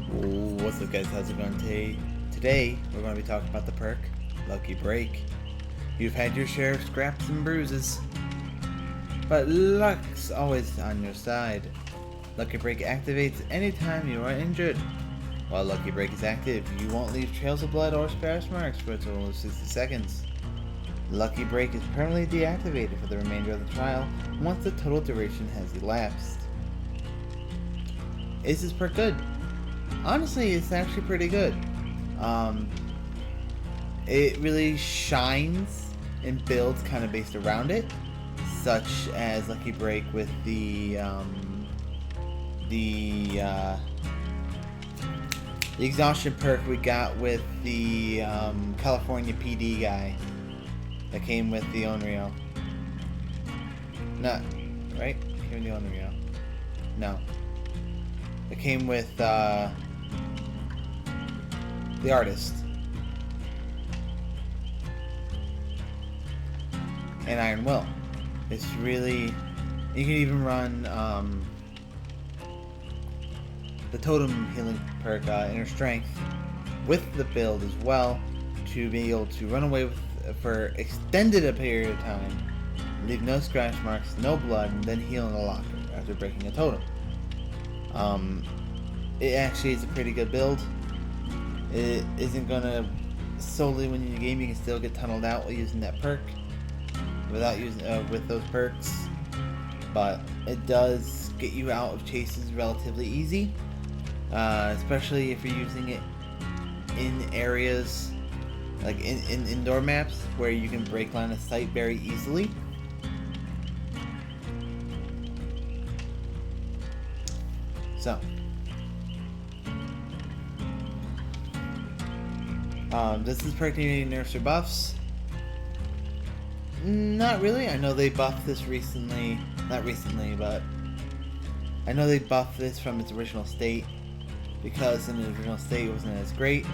What's up guys, how's it going today? Today, we're going to be talking about the perk, Lucky Break. You've had your share of scraps and bruises, but luck's always on your side. Lucky Break activates anytime you are injured. While Lucky Break is active, you won't leave trails of blood or splash marks for a total of 60 seconds. Lucky Break is permanently deactivated for the remainder of the trial once the total duration has elapsed. Is this perk good? Honestly, it's actually pretty good. It really shines in builds kind of based around it, such as Lucky Break with the exhaustion perk we got with the California PD guy that came with the Onryo. Not right? Came with the Onryo. No. It came with the artist and Iron Will. It's really, you can even run the totem healing perk, Inner Strength, with the build as well, to be able to run away with for extended a period of time, leave no scratch marks, no blood, and then heal in the locker after breaking a totem. It actually is a pretty good build. It isn't gonna solely win you the game. You can still get tunneled out while using that perk without using with those perks, but it does get you out of chases relatively easy, especially if you're using it in areas like in indoor maps where you can break line of sight very easily. So does this perk need any nerfs or buffs? Not really. I know they buffed this recently. Not recently, but I know they buffed this from its original state, because in the original state it wasn't as great.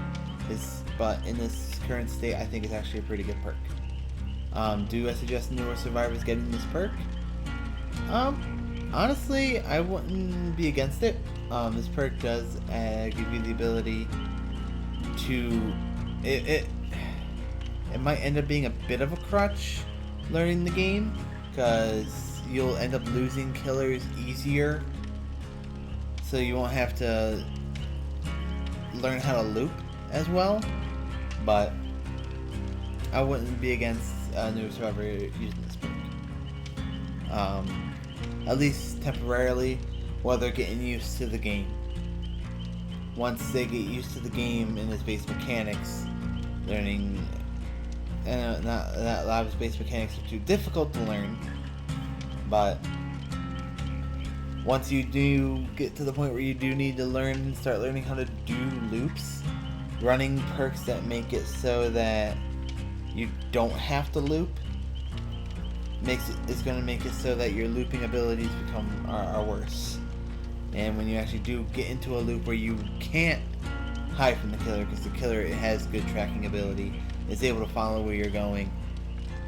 But in this current state, I think it's actually a pretty good perk. Do I suggest newer survivors getting this perk? Honestly, I wouldn't be against it. This perk does give you the ability to... It might end up being a bit of a crutch learning the game, because you'll end up losing killers easier, so you won't have to learn how to loop as well. But I wouldn't be against a new survivor using this perk, at least temporarily, while they're getting used to the game. Once they get used to the game and its base mechanics, learning not that a lot of its base mechanics are too difficult to learn, but once you do get to the point where you do need to start learning how to do loops, running perks that make it so that you don't have to loop is going to make it so that your looping abilities are worse. And when you actually do get into a loop where you can't hide from the killer, because the killer has good tracking ability, is able to follow where you're going,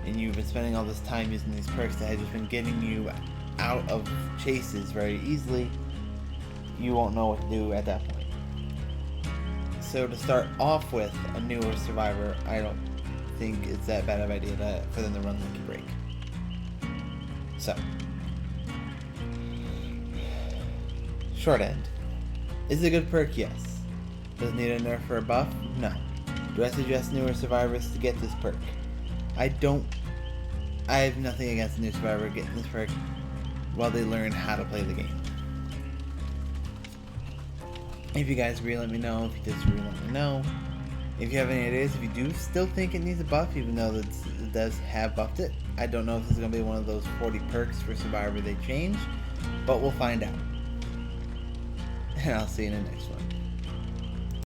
and you've been spending all this time using these perks that have just been getting you out of chases very easily, you won't know what to do at that point. So to start off with a newer survivor, I don't think it's that bad of an idea for them to run Lucky Break. So, short end. Is it a good perk? Yes. Does it need a nerf or a buff? No. Do I suggest newer survivors to get this perk? I have nothing against a new survivor getting this perk while they learn how to play the game. If you guys agree, let me know. If you disagree, let me know. If you have any ideas, if you do still think it needs a buff, even though it does have buffed it, I don't know if this is going to be one of those 40 perks for Survivor they change, but we'll find out. And I'll see you in the next one.